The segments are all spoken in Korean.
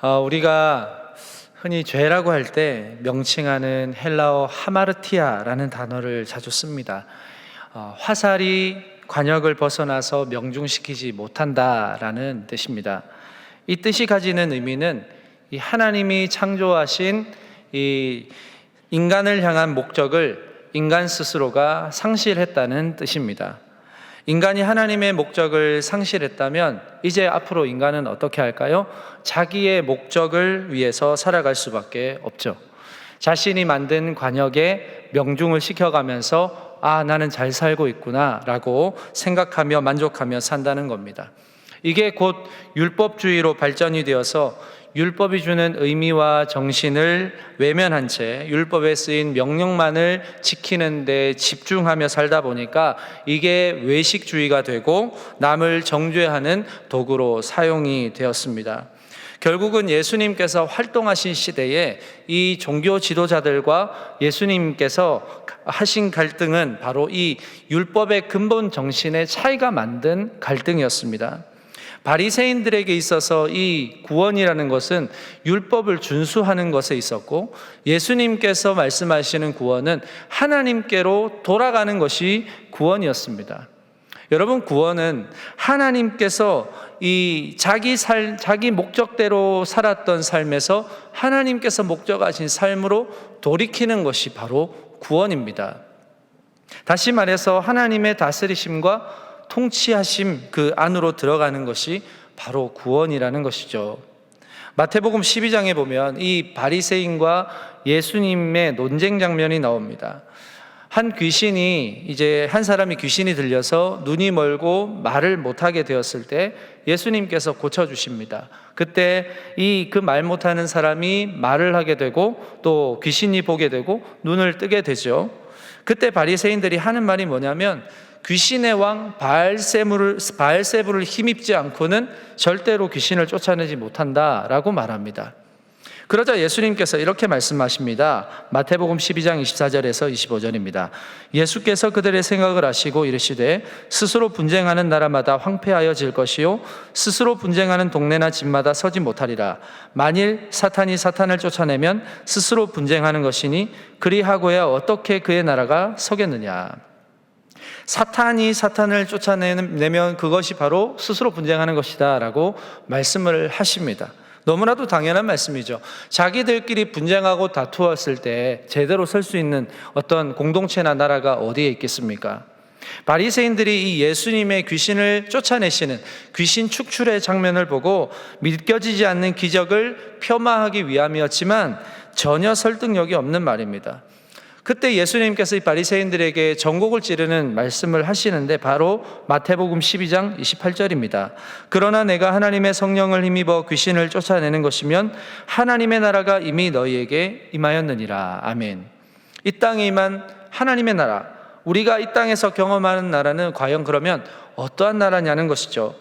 우리가 흔히 죄라고 할 때 명칭하는 헬라어 하마르티아라는 단어를 자주 씁니다. 화살이 관역을 벗어나서 명중시키지 못한다라는 뜻입니다. 이 뜻이 가지는 의미는 이 하나님이 창조하신 이 인간을 향한 목적을 인간 스스로가 상실했다는 뜻입니다. 인간이 하나님의 목적을 상실했다면 이제 앞으로 인간은 어떻게 할까요? 자기의 목적을 위해서 살아갈 수밖에 없죠. 자신이 만든 관역에 명중을 시켜가면서 나는 잘 살고 있구나 라고 생각하며 만족하며 산다는 겁니다. 이게 곧 율법주의로 발전이 되어서 율법이 주는 의미와 정신을 외면한 채 율법에 쓰인 명령만을 지키는 데 집중하며 살다 보니까 이게 외식주의가 되고 남을 정죄하는 도구로 사용이 되었습니다. 결국은 예수님께서 활동하신 시대에 이 종교 지도자들과 예수님께서 하신 갈등은 바로 이 율법의 근본 정신의 차이가 만든 갈등이었습니다. 바리새인들에게 있어서 이 구원이라는 것은 율법을 준수하는 것에 있었고, 예수님께서 말씀하시는 구원은 하나님께로 돌아가는 것이 구원이었습니다. 여러분, 구원은 하나님께서 이 자기 목적대로 살았던 삶에서 하나님께서 목적하신 삶으로 돌이키는 것이 바로 구원입니다. 다시 말해서 하나님의 다스리심과 통치하심 그 안으로 들어가는 것이 바로 구원이라는 것이죠. 마태복음 12장에 보면 이 바리새인과 예수님의 논쟁 장면이 나옵니다. 한 사람이 귀신이 들려서 눈이 멀고 말을 못하게 되었을 때 예수님께서 고쳐주십니다. 그때 그 말 못하는 사람이 말을 하게 되고 또 귀신이 보게 되고 눈을 뜨게 되죠. 그때 바리새인들이 하는 말이 뭐냐면, 귀신의 왕 바알세불을 힘입지 않고는 절대로 귀신을 쫓아내지 못한다라고 말합니다. 그러자 예수님께서 이렇게 말씀하십니다. 마태복음 12장 24절에서 25절입니다. 예수께서 그들의 생각을 아시고 이르시되 스스로 분쟁하는 나라마다 황폐하여질 것이요 스스로 분쟁하는 동네나 집마다 서지 못하리라. 만일 사탄이 사탄을 쫓아내면 스스로 분쟁하는 것이니 그리하고야 어떻게 그의 나라가 서겠느냐. 사탄이 사탄을 쫓아내면 그것이 바로 스스로 분쟁하는 것이다 라고 말씀을 하십니다. 너무나도 당연한 말씀이죠. 자기들끼리 분쟁하고 다투었을 때 제대로 설 수 있는 어떤 공동체나 나라가 어디에 있겠습니까? 바리새인들이 이 예수님의 귀신을 쫓아내시는 귀신 축출의 장면을 보고 믿겨지지 않는 기적을 폄하하기 위함이었지만 전혀 설득력이 없는 말입니다. 그때 예수님께서 이 바리새인들에게 전곡을 찌르는 말씀을 하시는데 바로 마태복음 12장 28절입니다. 그러나 내가 하나님의 성령을 힘입어 귀신을 쫓아내는 것이면 하나님의 나라가 이미 너희에게 임하였느니라. 아멘. 이 땅에 임한 하나님의 나라, 우리가 이 땅에서 경험하는 나라는 과연 그러면 어떠한 나라냐는 것이죠.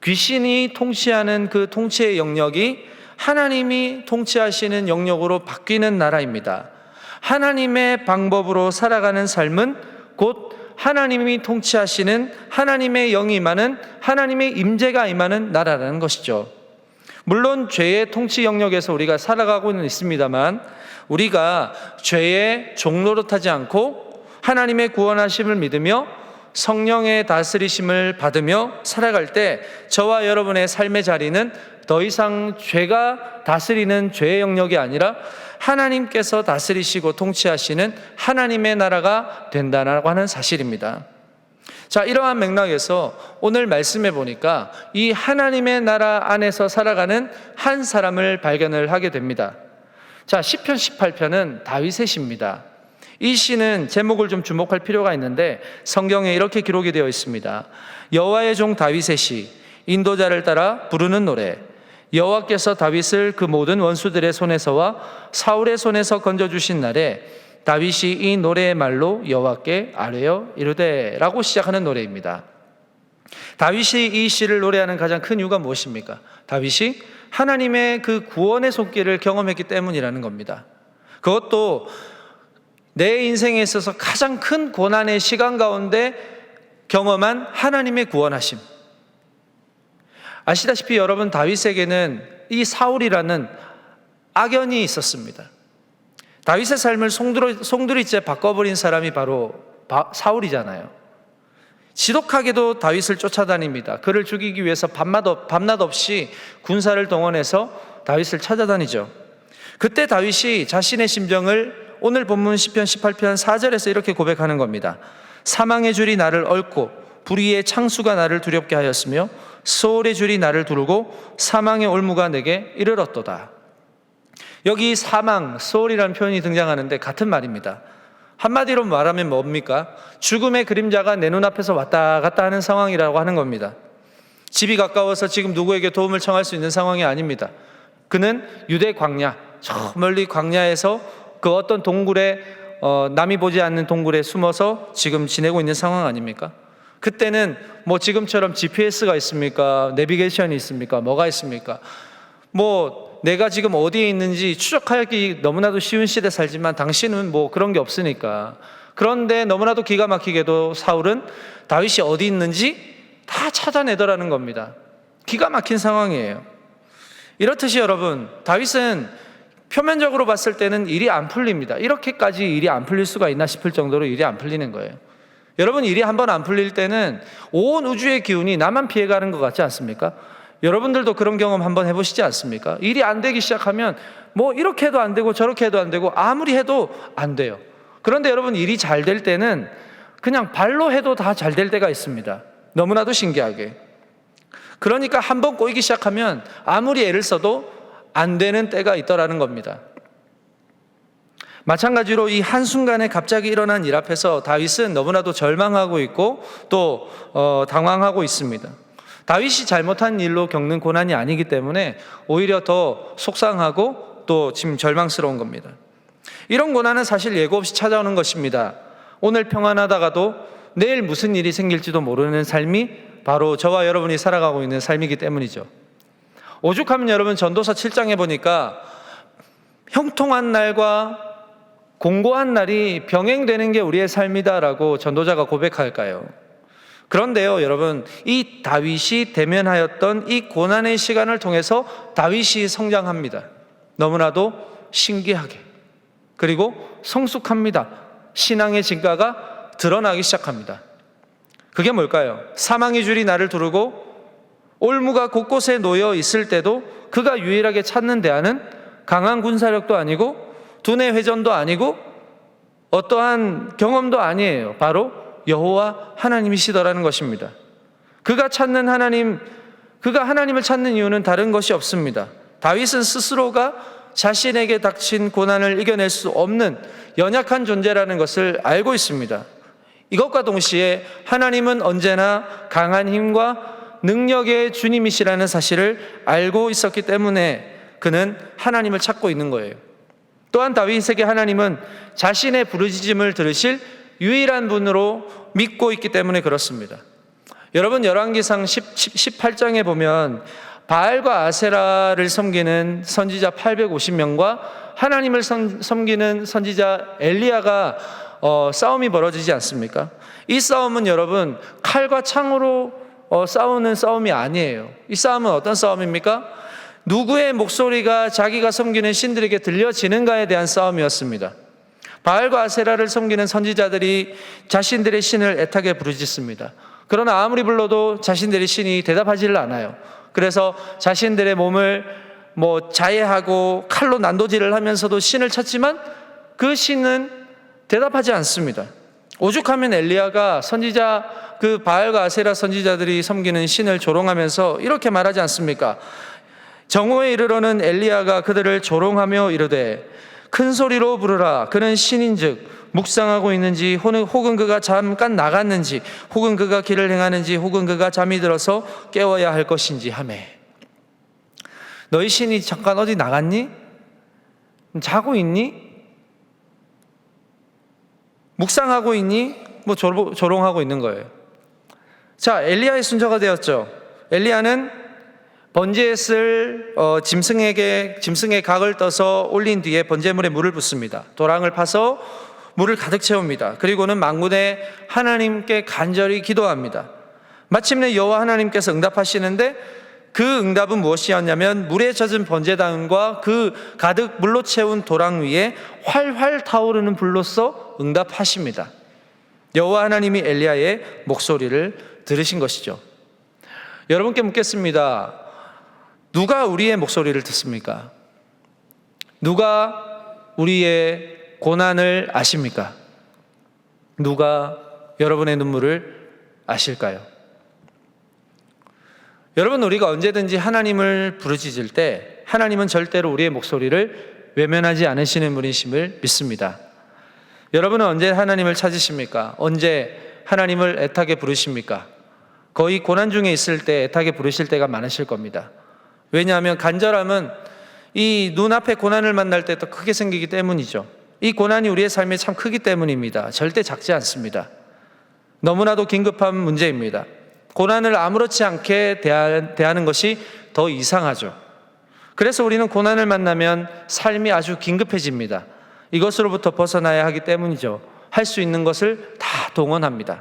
귀신이 통치하는 그 통치의 영역이 하나님이 통치하시는 영역으로 바뀌는 나라입니다. 하나님의 방법으로 살아가는 삶은 곧 하나님이 통치하시는 하나님의 영이 임하는 하나님의 임재가 임하는 나라라는 것이죠. 물론 죄의 통치 영역에서 우리가 살아가고는 있습니다만 우리가 죄의 종노릇하지 않고 하나님의 구원하심을 믿으며 성령의 다스리심을 받으며 살아갈 때 저와 여러분의 삶의 자리는 더 이상 죄가 다스리는 죄의 영역이 아니라 하나님께서 다스리시고 통치하시는 하나님의 나라가 된다라고 하는 사실입니다. 자, 이러한 맥락에서 오늘 말씀해 보니까 이 하나님의 나라 안에서 살아가는 한 사람을 발견을 하게 됩니다. 자, 시편 18편은 다윗의 시입니다. 이 시는 제목을 좀 주목할 필요가 있는데 성경에 이렇게 기록이 되어 있습니다. 여호와의 종 다윗의 시, 인도자를 따라 부르는 노래. 여호와께서 다윗을 그 모든 원수들의 손에서와 사울의 손에서 건져주신 날에 다윗이 이 노래의 말로 여호와께 아뢰어 이르되 라고 시작하는 노래입니다. 다윗이 이 시를 노래하는 가장 큰 이유가 무엇입니까? 다윗이 하나님의 그 구원의 손길을 경험했기 때문이라는 겁니다. 그것도 내 인생에 있어서 가장 큰 고난의 시간 가운데 경험한 하나님의 구원하심. 아시다시피 여러분, 다윗에게는 이 사울이라는 악연이 있었습니다. 다윗의 삶을 송두리째 바꿔버린 사람이 바로 사울이잖아요. 지독하게도 다윗을 쫓아다닙니다. 그를 죽이기 위해서 밤낮 없이 군사를 동원해서 다윗을 찾아다니죠. 그때 다윗이 자신의 심정을 오늘 본문 시편 18편 4절에서 이렇게 고백하는 겁니다. 사망의 줄이 나를 얽고 불의의 창수가 나를 두렵게 하였으며 소홀의 줄이 나를 두르고 사망의 올무가 내게 이르렀도다. 여기 사망, 소홀이라는 표현이 등장하는데 같은 말입니다. 한마디로 말하면 뭡니까? 죽음의 그림자가 내 눈앞에서 왔다 갔다 하는 상황이라고 하는 겁니다. 집이 가까워서 지금 누구에게 도움을 청할 수 있는 상황이 아닙니다. 그는 유대 광야, 저 멀리 광야에서 그 어떤 동굴에 남이 보지 않는 동굴에 숨어서 지금 지내고 있는 상황 아닙니까? 그때는 뭐 지금처럼 GPS가 있습니까? 내비게이션이 있습니까? 뭐가 있습니까? 뭐 내가 지금 어디에 있는지 추적하기 너무나도 쉬운 시대에 살지만 당신은 뭐 그런 게 없으니까. 그런데 너무나도 기가 막히게도 사울은 다윗이 어디 있는지 다 찾아내더라는 겁니다. 기가 막힌 상황이에요. 이렇듯이 여러분, 다윗은 표면적으로 봤을 때는 일이 안 풀립니다. 이렇게까지 일이 안 풀릴 수가 있나 싶을 정도로 일이 안 풀리는 거예요. 여러분, 일이 한번 안 풀릴 때는 온 우주의 기운이 나만 피해가는 것 같지 않습니까? 여러분들도 그런 경험 한번 해보시지 않습니까? 일이 안 되기 시작하면 뭐 이렇게 해도 안 되고 저렇게 해도 안 되고 아무리 해도 안 돼요. 그런데 여러분, 일이 잘 될 때는 그냥 발로 해도 다 잘 될 때가 있습니다. 너무나도 신기하게. 그러니까 한번 꼬이기 시작하면 아무리 애를 써도 안 되는 때가 있더라는 겁니다. 마찬가지로 이 한순간에 갑자기 일어난 일 앞에서 다윗은 너무나도 절망하고 있고 또 당황하고 있습니다. 다윗이 잘못한 일로 겪는 고난이 아니기 때문에 오히려 더 속상하고 또 지금 절망스러운 겁니다. 이런 고난은 사실 예고 없이 찾아오는 것입니다. 오늘 평안하다가도 내일 무슨 일이 생길지도 모르는 삶이 바로 저와 여러분이 살아가고 있는 삶이기 때문이죠. 오죽하면 여러분, 전도서 7장에 보니까 형통한 날과 공고한 날이 병행되는 게 우리의 삶이다라고 전도자가 고백할까요? 그런데요, 여러분, 이 다윗이 대면하였던 이 고난의 시간을 통해서 다윗이 성장합니다. 너무나도 신기하게. 그리고 성숙합니다. 신앙의 진가가 드러나기 시작합니다. 그게 뭘까요? 사망의 줄이 나를 두르고 올무가 곳곳에 놓여 있을 때도 그가 유일하게 찾는 대안은 강한 군사력도 아니고 두뇌 회전도 아니고 어떠한 경험도 아니에요. 바로 여호와 하나님이시더라는 것입니다. 그가 찾는 하나님, 그가 하나님을 찾는 이유는 다른 것이 없습니다. 다윗은 스스로가 자신에게 닥친 고난을 이겨낼 수 없는 연약한 존재라는 것을 알고 있습니다. 이것과 동시에 하나님은 언제나 강한 힘과 능력의 주님이시라는 사실을 알고 있었기 때문에 그는 하나님을 찾고 있는 거예요. 또한 다윗에게 하나님은 자신의 부르짖음을 들으실 유일한 분으로 믿고 있기 때문에 그렇습니다. 여러분, 열왕기상 18장에 보면 바알과 아세라를 섬기는 선지자 850명과 하나님을 섬기는 선지자 엘리야가 싸움이 벌어지지 않습니까? 이 싸움은 여러분, 칼과 창으로 싸우는 싸움이 아니에요. 이 싸움은 어떤 싸움입니까? 누구의 목소리가 자기가 섬기는 신들에게 들려지는가에 대한 싸움이었습니다. 바알과 아세라를 섬기는 선지자들이 자신들의 신을 애타게 부르짖습니다. 그러나 아무리 불러도 자신들의 신이 대답하지를 않아요. 그래서 자신들의 몸을 자해하고 칼로 난도질을 하면서도 신을 찾지만 그 신은 대답하지 않습니다. 오죽하면 엘리야가 선지자, 그 바알과 아세라 선지자들이 섬기는 신을 조롱하면서 이렇게 말하지 않습니까? 정오에 이르러는 엘리야가 그들을 조롱하며 이르되 큰 소리로 부르라. 그는 신인즉 묵상하고 있는지 혹은 그가 잠깐 나갔는지 혹은 그가 길을 행하는지 혹은 그가 잠이 들어서 깨워야 할 것인지 하매. 너희 신이 잠깐 어디 나갔니? 자고 있니? 묵상하고 있니? 조롱하고 있는 거예요. 자, 엘리야의 순서가 되었죠. 엘리야는 번제에 쓸 짐승의 각을 떠서 올린 뒤에 번제물에 물을 붓습니다. 도랑을 파서 물을 가득 채웁니다. 그리고는 만군의 하나님께 간절히 기도합니다. 마침내 여호와 하나님께서 응답하시는데 그 응답은 무엇이었냐면 물에 젖은 번제단과 그 가득 물로 채운 도랑 위에 활활 타오르는 불로써 응답하십니다. 여호와 하나님이 엘리야의 목소리를 들으신 것이죠. 여러분께 묻겠습니다. 누가 우리의 목소리를 듣습니까? 누가 우리의 고난을 아십니까? 누가 여러분의 눈물을 아실까요? 여러분, 우리가 언제든지 하나님을 부르짖을 때 하나님은 절대로 우리의 목소리를 외면하지 않으시는 분이심을 믿습니다. 여러분은 언제 하나님을 찾으십니까? 언제 하나님을 애타게 부르십니까? 거의 고난 중에 있을 때 애타게 부르실 때가 많으실 겁니다. 왜냐하면 간절함은 이 눈앞에 고난을 만날 때 더 크게 생기기 때문이죠. 이 고난이 우리의 삶에 참 크기 때문입니다. 절대 작지 않습니다. 너무나도 긴급한 문제입니다. 고난을 아무렇지 않게 대하는 것이 더 이상하죠. 그래서 우리는 고난을 만나면 삶이 아주 긴급해집니다. 이것으로부터 벗어나야 하기 때문이죠. 할 수 있는 것을 다 동원합니다.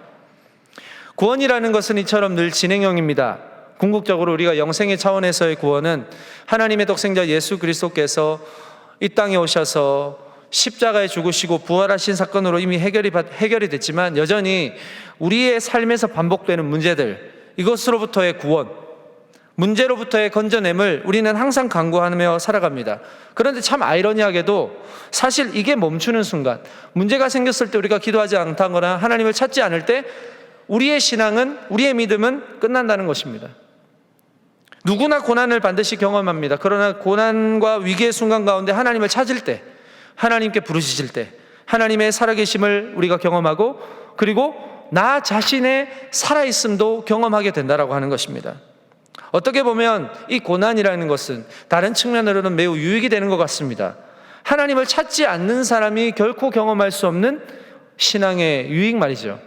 구원이라는 것은 이처럼 늘 진행형입니다. 궁극적으로 우리가 영생의 차원에서의 구원은 하나님의 독생자 예수 그리스도께서 이 땅에 오셔서 십자가에 죽으시고 부활하신 사건으로 이미 해결이 됐지만 여전히 우리의 삶에서 반복되는 문제들, 이것으로부터의 구원, 문제로부터의 건져냄을 우리는 항상 간구하며 살아갑니다. 그런데 참 아이러니하게도 사실 이게 멈추는 순간, 문제가 생겼을 때 우리가 기도하지 않다거나 하나님을 찾지 않을 때 우리의 신앙은, 우리의 믿음은 끝난다는 것입니다. 누구나 고난을 반드시 경험합니다. 그러나 고난과 위기의 순간 가운데 하나님을 찾을 때, 하나님께 부르짖을 때 하나님의 살아계심을 우리가 경험하고, 그리고 나 자신의 살아있음도 경험하게 된다라고 하는 것입니다. 어떻게 보면 이 고난이라는 것은 다른 측면으로는 매우 유익이 되는 것 같습니다. 하나님을 찾지 않는 사람이 결코 경험할 수 없는 신앙의 유익 말이죠.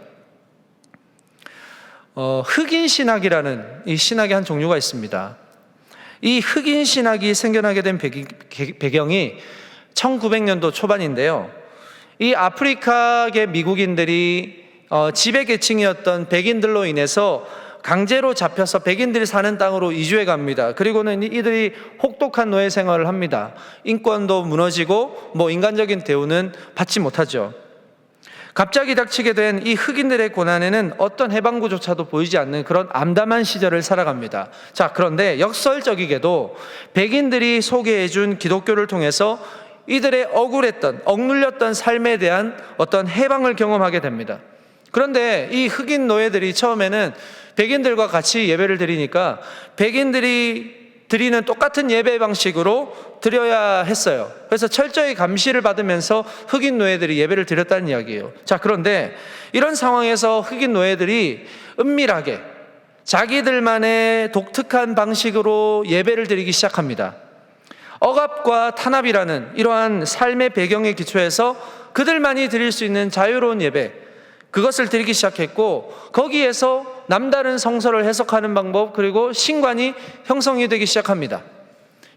흑인 신학이라는 이 신학의 한 종류가 있습니다. 이 흑인 신학이 생겨나게 된 배경이 1900년도 초반인데요. 이 아프리카계 미국인들이 지배계층이었던 백인들로 인해서 강제로 잡혀서 백인들이 사는 땅으로 이주해 갑니다. 그리고는 이들이 혹독한 노예 생활을 합니다. 인권도 무너지고 인간적인 대우는 받지 못하죠. 갑자기 닥치게 된 이 흑인들의 고난에는 어떤 해방구조차도 보이지 않는 그런 암담한 시절을 살아갑니다. 자, 그런데 역설적이게도 백인들이 소개해준 기독교를 통해서 이들의 억눌렸던 삶에 대한 어떤 해방을 경험하게 됩니다. 그런데 이 흑인 노예들이 처음에는 백인들과 같이 예배를 드리니까 백인들이 드리는 똑같은 예배 방식으로 드려야 했어요. 그래서 철저히 감시를 받으면서 흑인 노예들이 예배를 드렸다는 이야기예요. 자, 그런데 이런 상황에서 흑인 노예들이 은밀하게 자기들만의 독특한 방식으로 예배를 드리기 시작합니다. 억압과 탄압이라는 이러한 삶의 배경에 기초해서 그들만이 드릴 수 있는 자유로운 예배, 그것을 드리기 시작했고, 거기에서 남다른 성서를 해석하는 방법, 그리고 신관이 형성이 되기 시작합니다.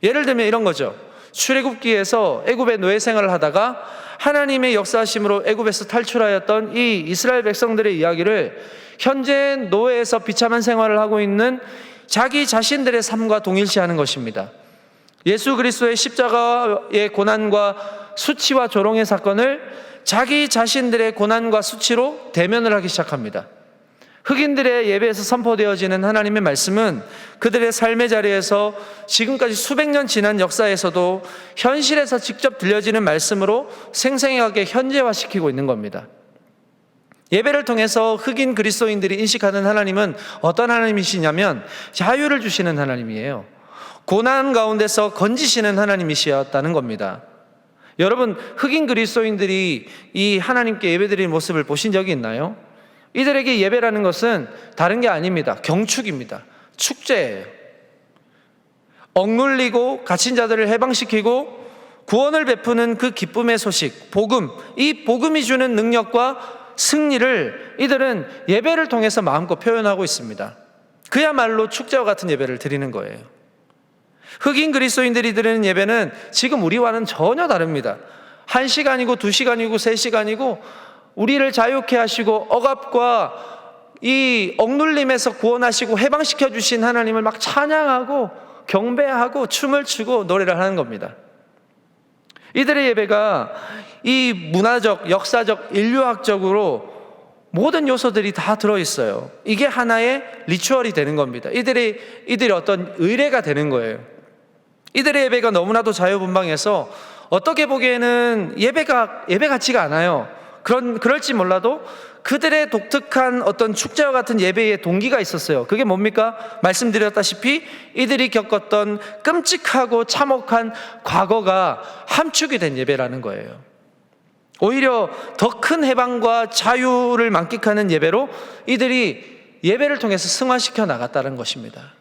예를 들면 이런 거죠. 출애굽기에서 애굽의 노예 생활을 하다가 하나님의 역사하심으로 애굽에서 탈출하였던 이 이스라엘 백성들의 이야기를 현재 노예에서 비참한 생활을 하고 있는 자기 자신들의 삶과 동일시하는 것입니다. 예수 그리스도의 십자가의 고난과 수치와 조롱의 사건을 자기 자신들의 고난과 수치로 대면을 하기 시작합니다. 흑인들의 예배에서 선포되어지는 하나님의 말씀은 그들의 삶의 자리에서 지금까지 수백 년 지난 역사에서도 현실에서 직접 들려지는 말씀으로 생생하게 현재화시키고 있는 겁니다. 예배를 통해서 흑인 그리스도인들이 인식하는 하나님은 어떤 하나님이시냐면 자유를 주시는 하나님이에요. 고난 가운데서 건지시는 하나님이시었다는 겁니다. 여러분, 흑인 그리스도인들이 이 하나님께 예배드리는 모습을 보신 적이 있나요? 이들에게 예배라는 것은 다른 게 아닙니다. 경축입니다. 축제예요. 억눌리고 갇힌 자들을 해방시키고 구원을 베푸는 그 기쁨의 소식, 복음, 이 복음이 주는 능력과 승리를 이들은 예배를 통해서 마음껏 표현하고 있습니다. 그야말로 축제와 같은 예배를 드리는 거예요. 흑인 그리스도인들이 드리는 예배는 지금 우리와는 전혀 다릅니다. 1시간이고 2시간이고 3시간이고 우리를 자유케 하시고 억압과 이 억눌림에서 구원하시고 해방시켜 주신 하나님을 막 찬양하고 경배하고 춤을 추고 노래를 하는 겁니다. 이들의 예배가 이 문화적, 역사적, 인류학적으로 모든 요소들이 다 들어있어요. 이게 하나의 리추얼이 되는 겁니다. 이들이 어떤 의례가 되는 거예요. 이들의 예배가 너무나도 자유분방해서 어떻게 보기에는 예배 같지가 않아요. 그럴지 몰라도 그들의 독특한 어떤 축제와 같은 예배의 동기가 있었어요. 그게 뭡니까? 말씀드렸다시피 이들이 겪었던 끔찍하고 참혹한 과거가 함축이 된 예배라는 거예요. 오히려 더 큰 해방과 자유를 만끽하는 예배로 이들이 예배를 통해서 승화시켜 나갔다는 것입니다.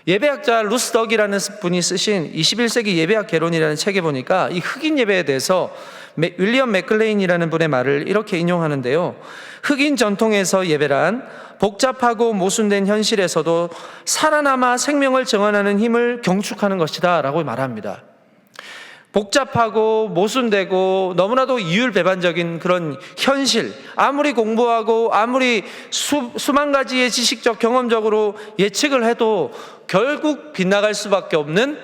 예배학자 루스 덕이라는 분이 쓰신 21세기 예배학 개론이라는 책에 보니까 이 흑인 예배에 대해서 윌리엄 맥클레인이라는 분의 말을 이렇게 인용하는데요. 흑인 전통에서 예배란 복잡하고 모순된 현실에서도 살아남아 생명을 정언하는 힘을 경축하는 것이다 라고 말합니다. 복잡하고 모순되고 너무나도 이율배반적인 그런 현실, 아무리 공부하고 아무리 수만 가지의 지식적 경험적으로 예측을 해도 결국 빗나갈 수밖에 없는,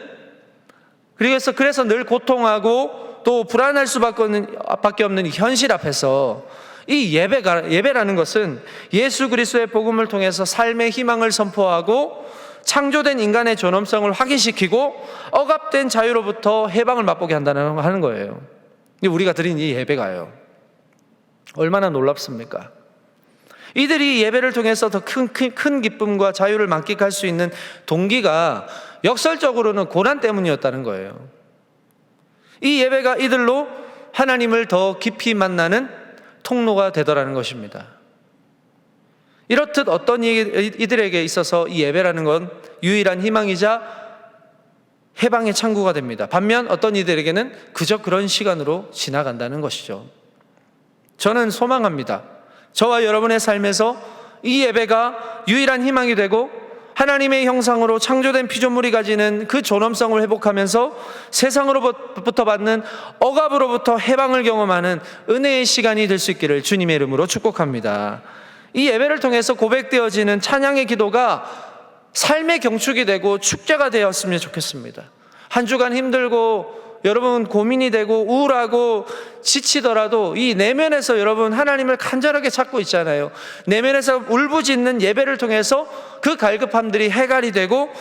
그래서 늘 고통하고 또 불안할 수밖에 없는 현실 앞에서 이 예배라는 것은 예수 그리스도의 복음을 통해서 삶의 희망을 선포하고 창조된 인간의 존엄성을 확인시키고 억압된 자유로부터 해방을 맛보게 하는 거예요. 우리가 드린 이 예배가요, 얼마나 놀랍습니까? 이들이 예배를 통해서 더 큰 기쁨과 자유를 만끽할 수 있는 동기가 역설적으로는 고난 때문이었다는 거예요. 이 예배가 이들로 하나님을 더 깊이 만나는 통로가 되더라는 것입니다. 이렇듯 어떤 이들에게 있어서 이 예배라는 건 유일한 희망이자 해방의 창구가 됩니다. 반면 어떤 이들에게는 그저 그런 시간으로 지나간다는 것이죠. 저는 소망합니다. 저와 여러분의 삶에서 이 예배가 유일한 희망이 되고 하나님의 형상으로 창조된 피조물이 가지는 그 존엄성을 회복하면서 세상으로부터 받는 억압으로부터 해방을 경험하는 은혜의 시간이 될 수 있기를 주님의 이름으로 축복합니다. 이 예배를 통해서 고백되어지는 찬양의 기도가 삶의 경축이 되고 축제가 되었으면 좋겠습니다. 한 주간 힘들고 여러분 고민이 되고 우울하고 지치더라도 이 내면에서 여러분 하나님을 간절하게 찾고 있잖아요. 내면에서 울부짖는 예배를 통해서 그 갈급함들이 해갈이 되고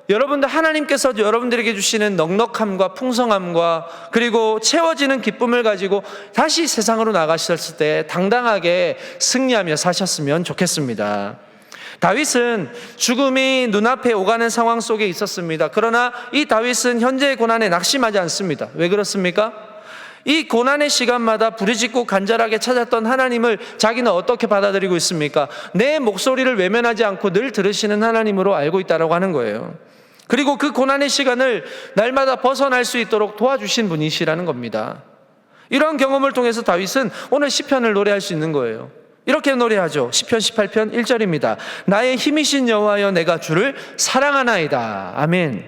여러분들 하나님께서 여러분들에게 주시는 넉넉함과 풍성함과 그리고 채워지는 기쁨을 가지고 다시 세상으로 나가셨을 때 당당하게 승리하며 사셨으면 좋겠습니다. 다윗은 죽음이 눈앞에 오가는 상황 속에 있었습니다. 그러나 이 다윗은 현재의 고난에 낙심하지 않습니다. 왜 그렇습니까? 이 고난의 시간마다 부르짖고 간절하게 찾았던 하나님을 자기는 어떻게 받아들이고 있습니까? 내 목소리를 외면하지 않고 늘 들으시는 하나님으로 알고 있다고 하는 거예요. 그리고 그 고난의 시간을 날마다 벗어날 수 있도록 도와주신 분이시라는 겁니다. 이런 경험을 통해서 다윗은 오늘 시편을 노래할 수 있는 거예요. 이렇게 노래하죠. 시편 18편 1절입니다. 나의 힘이신 여호와여 내가 주를 사랑하나이다. 아멘.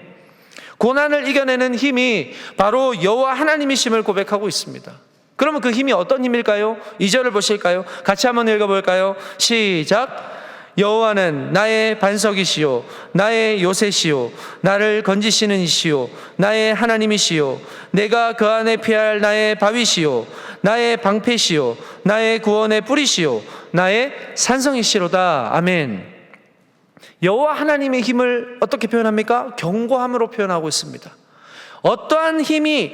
고난을 이겨내는 힘이 바로 여호와 하나님이심을 고백하고 있습니다. 그러면 그 힘이 어떤 힘일까요? 2절을 보실까요? 같이 한번 읽어볼까요? 시작. 여호와는 나의 반석이시요 나의 요새시요 나를 건지시는 이시요 나의 하나님이시요 내가 그 안에 피할 나의 바위시요 나의 방패시요 나의 구원의 뿌리시요 나의 산성이시로다. 아멘. 여호와 하나님의 힘을 어떻게 표현합니까? 견고함으로 표현하고 있습니다. 어떠한 힘이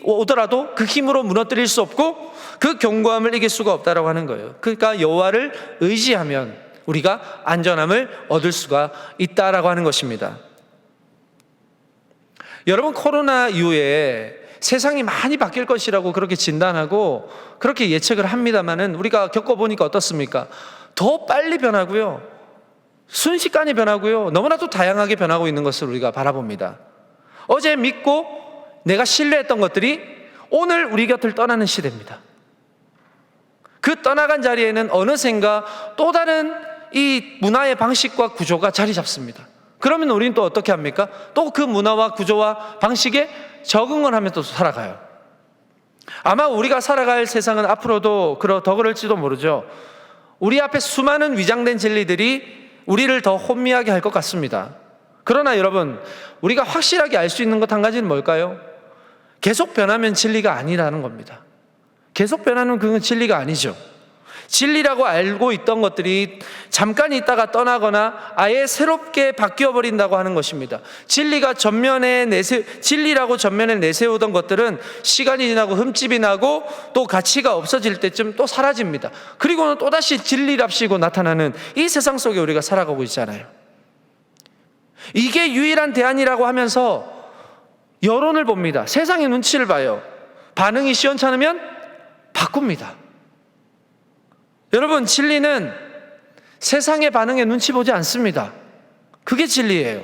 오더라도 그 힘으로 무너뜨릴 수 없고 그 견고함을 이길 수가 없다라고 하는 거예요. 그러니까 여호와를 의지하면 우리가 안전함을 얻을 수가 있다라고 하는 것입니다. 여러분, 코로나 이후에 세상이 많이 바뀔 것이라고 그렇게 진단하고 그렇게 예측을 합니다만은 우리가 겪어보니까 어떻습니까? 더 빨리 변하고요, 순식간에 변하고요, 너무나도 다양하게 변하고 있는 것을 우리가 바라봅니다. 어제 믿고 내가 신뢰했던 것들이 오늘 우리 곁을 떠나는 시대입니다. 그 떠나간 자리에는 어느샌가 또 다른 이 문화의 방식과 구조가 자리 잡습니다. 그러면 우리는 또 어떻게 합니까? 또 그 문화와 구조와 방식에 적응을 하면서 살아가요. 아마 우리가 살아갈 세상은 앞으로도 더 그럴지도 모르죠. 우리 앞에 수많은 위장된 진리들이 우리를 더 혼미하게 할 것 같습니다. 그러나 여러분, 우리가 확실하게 알 수 있는 것 한 가지는 뭘까요? 계속 변하면 진리가 아니라는 겁니다. 계속 변하는 그건 진리가 아니죠. 진리라고 알고 있던 것들이 잠깐 있다가 떠나거나 아예 새롭게 바뀌어 버린다고 하는 것입니다. 진리라고 전면에 내세우던 것들은 시간이 지나고 흠집이 나고 또 가치가 없어질 때쯤 또 사라집니다. 그리고는 또다시 진리랍시고 나타나는 이 세상 속에 우리가 살아가고 있잖아요. 이게 유일한 대안이라고 하면서 여론을 봅니다. 세상의 눈치를 봐요. 반응이 시원찮으면 바꿉니다. 여러분, 진리는 세상의 반응에 눈치 보지 않습니다. 그게 진리예요.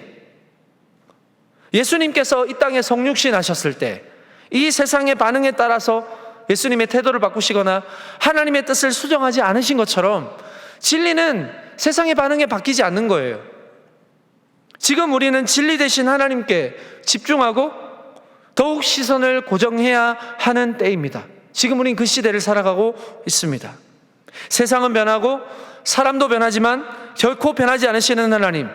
예수님께서 이 땅에 성육신 하셨을 때 이 세상의 반응에 따라서 예수님의 태도를 바꾸시거나 하나님의 뜻을 수정하지 않으신 것처럼 진리는 세상의 반응에 바뀌지 않는 거예요. 지금 우리는 진리 대신 하나님께 집중하고 더욱 시선을 고정해야 하는 때입니다. 지금 우린 그 시대를 살아가고 있습니다. 세상은 변하고 사람도 변하지만 결코 변하지 않으시는 하나님,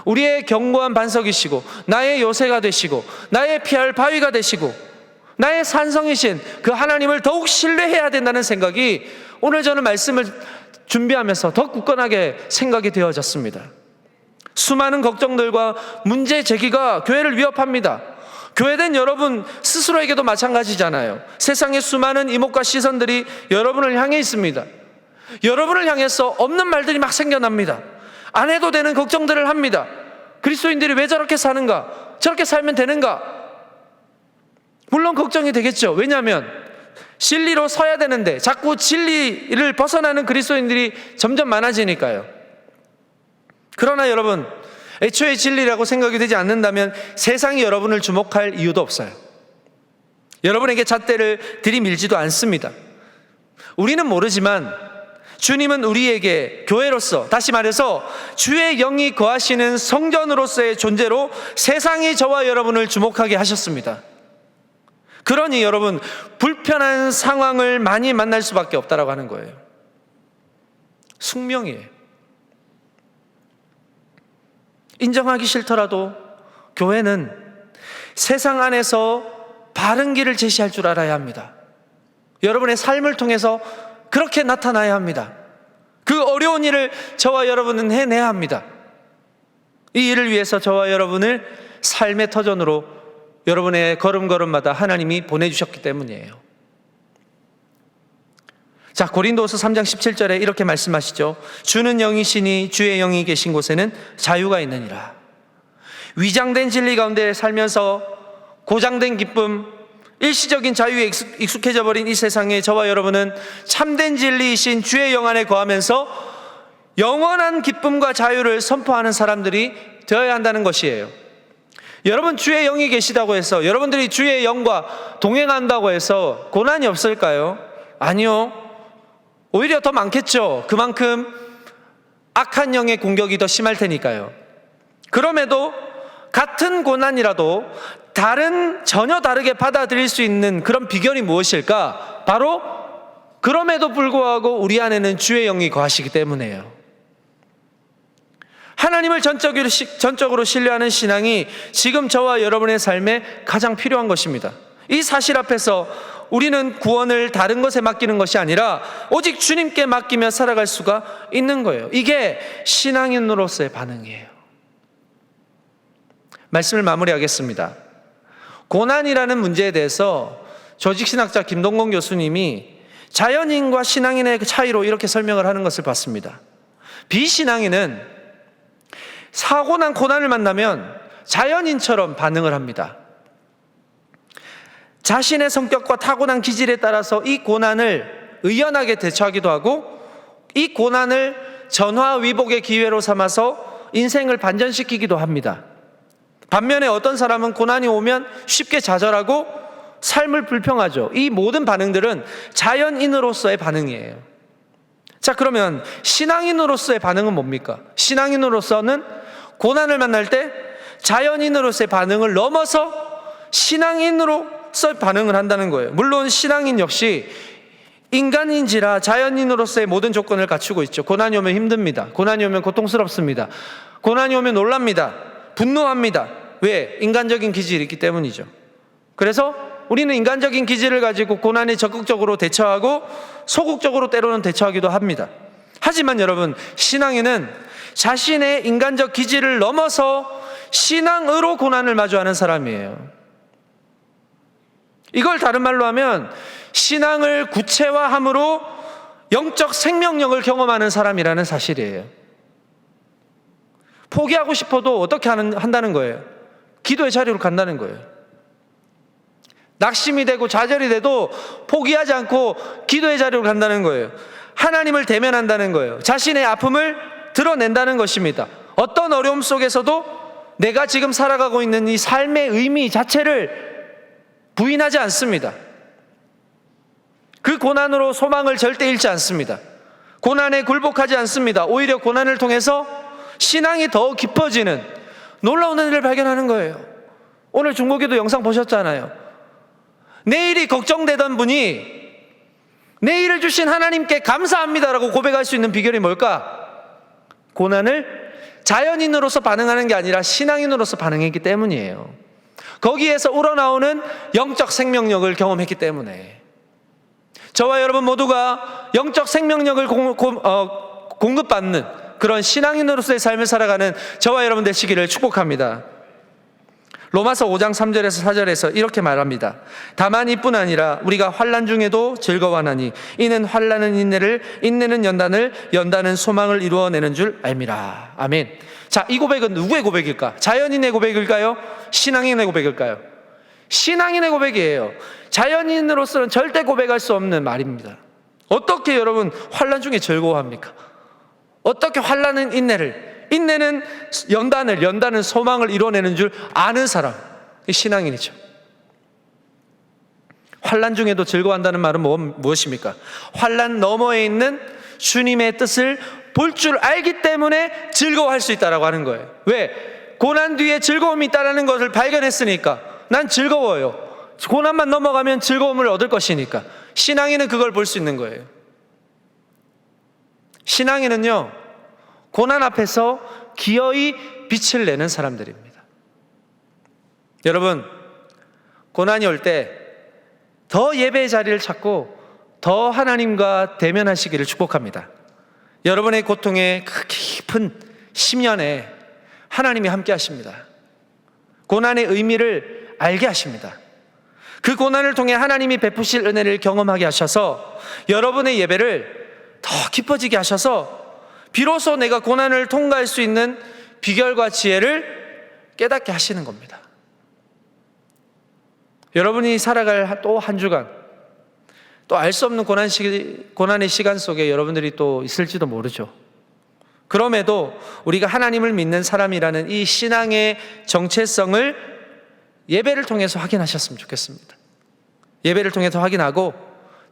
우리의 견고한 반석이시고 나의 요새가 되시고 나의 피할 바위가 되시고 나의 산성이신 그 하나님을 더욱 신뢰해야 된다는 생각이 오늘 저는 말씀을 준비하면서 더 굳건하게 생각이 되어졌습니다. 수많은 걱정들과 문제 제기가 교회를 위협합니다. 교회된 여러분 스스로에게도 마찬가지잖아요. 세상의 수많은 이목과 시선들이 여러분을 향해 있습니다. 여러분을 향해서 없는 말들이 막 생겨납니다. 안 해도 되는 걱정들을 합니다. 그리스도인들이 왜 저렇게 사는가? 저렇게 살면 되는가? 물론 걱정이 되겠죠. 왜냐하면 진리로 서야 되는데 자꾸 진리를 벗어나는 그리스도인들이 점점 많아지니까요. 그러나 여러분, 애초에 진리라고 생각이 되지 않는다면 세상이 여러분을 주목할 이유도 없어요. 여러분에게 잣대를 들이밀지도 않습니다. 우리는 모르지만 주님은 우리에게 교회로서, 다시 말해서 주의 영이 거하시는 성전으로서의 존재로 세상이 저와 여러분을 주목하게 하셨습니다. 그러니 여러분, 불편한 상황을 많이 만날 수밖에 없다라고 하는 거예요. 숙명이에요. 인정하기 싫더라도 교회는 세상 안에서 바른 길을 제시할 줄 알아야 합니다. 여러분의 삶을 통해서 그렇게 나타나야 합니다. 그 어려운 일을 저와 여러분은 해내야 합니다. 이 일을 위해서 저와 여러분을 삶의 터전으로 여러분의 걸음걸음마다 하나님이 보내주셨기 때문이에요. 자, 고린도후서 3장 17절에 이렇게 말씀하시죠. 주는 영이시니 주의 영이 계신 곳에는 자유가 있느니라. 위장된 진리 가운데 살면서 고장된 기쁨, 일시적인 자유에 익숙해져 버린 이 세상에 저와 여러분은 참된 진리이신 주의 영 안에 거하면서 영원한 기쁨과 자유를 선포하는 사람들이 되어야 한다는 것이에요. 여러분, 주의 영이 계시다고 해서, 여러분들이 주의 영과 동행한다고 해서 고난이 없을까요? 아니요. 오히려 더 많겠죠. 그만큼 악한 영의 공격이 더 심할 테니까요. 그럼에도 같은 고난이라도 전혀 다르게 받아들일 수 있는 그런 비결이 무엇일까? 바로 그럼에도 불구하고 우리 안에는 주의 영이 거하시기 때문이에요. 하나님을 전적으로 신뢰하는 신앙이 지금 저와 여러분의 삶에 가장 필요한 것입니다. 이 사실 앞에서 우리는 구원을 다른 것에 맡기는 것이 아니라 오직 주님께 맡기며 살아갈 수가 있는 거예요. 이게 신앙인으로서의 반응이에요. 말씀을 마무리하겠습니다. 고난이라는 문제에 대해서 조직신학자 김동건 교수님이 자연인과 신앙인의 차이로 이렇게 설명을 하는 것을 봤습니다. 비신앙인은 사고난 고난을 만나면 자연인처럼 반응을 합니다. 자신의 성격과 타고난 기질에 따라서 이 고난을 의연하게 대처하기도 하고 이 고난을 전화위복의 기회로 삼아서 인생을 반전시키기도 합니다. 반면에 어떤 사람은 고난이 오면 쉽게 좌절하고 삶을 불평하죠. 이 모든 반응들은 자연인으로서의 반응이에요. 자, 그러면 신앙인으로서의 반응은 뭡니까? 신앙인으로서는 고난을 만날 때 자연인으로서의 반응을 넘어서 신앙인으로서의 반응을 한다는 거예요. 물론 신앙인 역시 인간인지라 자연인으로서의 모든 조건을 갖추고 있죠. 고난이 오면 힘듭니다. 고난이 오면 고통스럽습니다. 고난이 오면 놀랍니다. 분노합니다. 왜? 인간적인 기질이 있기 때문이죠. 그래서 우리는 인간적인 기질을 가지고 고난에 적극적으로 대처하고 소극적으로 때로는 대처하기도 합니다. 하지만 여러분, 신앙인은 자신의 인간적 기질을 넘어서 신앙으로 고난을 마주하는 사람이에요. 이걸 다른 말로 하면 신앙을 구체화함으로 영적 생명력을 경험하는 사람이라는 사실이에요. 포기하고 싶어도 어떻게 한다는 거예요? 기도의 자리로 간다는 거예요. 낙심이 되고 좌절이 돼도 포기하지 않고 기도의 자리로 간다는 거예요. 하나님을 대면한다는 거예요. 자신의 아픔을 드러낸다는 것입니다. 어떤 어려움 속에서도 내가 지금 살아가고 있는 이 삶의 의미 자체를 부인하지 않습니다. 그 고난으로 소망을 절대 잃지 않습니다. 고난에 굴복하지 않습니다. 오히려 고난을 통해서 신앙이 더 깊어지는 놀라운 은혜를 발견하는 거예요. 오늘 중보기도 영상 보셨잖아요. 내일이 걱정되던 분이 내일을 주신 하나님께 감사합니다라고 고백할 수 있는 비결이 뭘까? 고난을 자연인으로서 반응하는 게 아니라 신앙인으로서 반응했기 때문이에요. 거기에서 우러나오는 영적 생명력을 경험했기 때문에 저와 여러분 모두가 영적 생명력을 공급받는 그런 신앙인으로서의 삶을 살아가는 저와 여러분 되시기를 축복합니다. 로마서 5장 3절에서 4절에서 이렇게 말합니다. 다만 이뿐 아니라 우리가 환난 중에도 즐거워하나니 이는 환난은 인내를, 인내는 연단을, 연단은 소망을 이루어내는 줄 알미라. 아멘. 자, 이 고백은 누구의 고백일까? 자연인의 고백일까요? 신앙인의 고백일까요? 신앙인의 고백이에요. 자연인으로서는 절대 고백할 수 없는 말입니다. 어떻게 여러분 환난 중에 즐거워합니까? 어떻게 환난은 인내를, 인내는 연단을, 연단은 소망을 이뤄내는 줄 아는 사람, 이 신앙인이죠. 환난 중에도 즐거워한다는 말은 무엇입니까? 환난 너머에 있는 주님의 뜻을 볼 줄 알기 때문에 즐거워할 수 있다라고 하는 거예요. 왜? 고난 뒤에 즐거움이 있다는 것을 발견했으니까 난 즐거워요. 고난만 넘어가면 즐거움을 얻을 것이니까. 신앙인은 그걸 볼 수 있는 거예요. 신앙인은요, 고난 앞에서 기어이 빛을 내는 사람들입니다. 여러분, 고난이 올 때 더 예배의 자리를 찾고 더 하나님과 대면하시기를 축복합니다. 여러분의 고통의 그 깊은 심연에 하나님이 함께 하십니다. 고난의 의미를 알게 하십니다. 그 고난을 통해 하나님이 베푸실 은혜를 경험하게 하셔서 여러분의 예배를 더 깊어지게 하셔서 비로소 내가 고난을 통과할 수 있는 비결과 지혜를 깨닫게 하시는 겁니다. 여러분이 살아갈 또 한 주간, 또 알 수 없는 고난의 시간 속에 여러분들이 또 있을지도 모르죠. 그럼에도 우리가 하나님을 믿는 사람이라는 이 신앙의 정체성을 예배를 통해서 확인하셨으면 좋겠습니다. 예배를 통해서 확인하고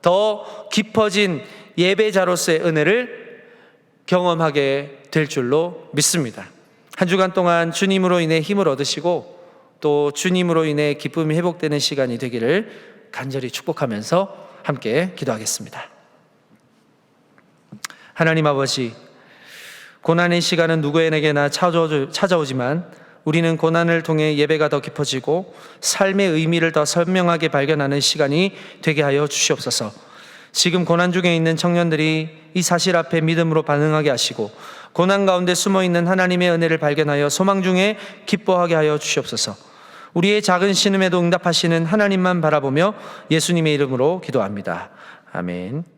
더 깊어진 예배자로서의 은혜를 경험하게 될 줄로 믿습니다. 한 주간 동안 주님으로 인해 힘을 얻으시고 또 주님으로 인해 기쁨이 회복되는 시간이 되기를 간절히 축복하면서 함께 기도하겠습니다. 하나님 아버지, 고난의 시간은 누구에게나 찾아오지만 우리는 고난을 통해 예배가 더 깊어지고 삶의 의미를 더 선명하게 발견하는 시간이 되게 하여 주시옵소서. 지금 고난 중에 있는 청년들이 이 사실 앞에 믿음으로 반응하게 하시고 고난 가운데 숨어있는 하나님의 은혜를 발견하여 소망 중에 기뻐하게 하여 주시옵소서. 우리의 작은 신음에도 응답하시는 하나님만 바라보며 예수님의 이름으로 기도합니다. 아멘.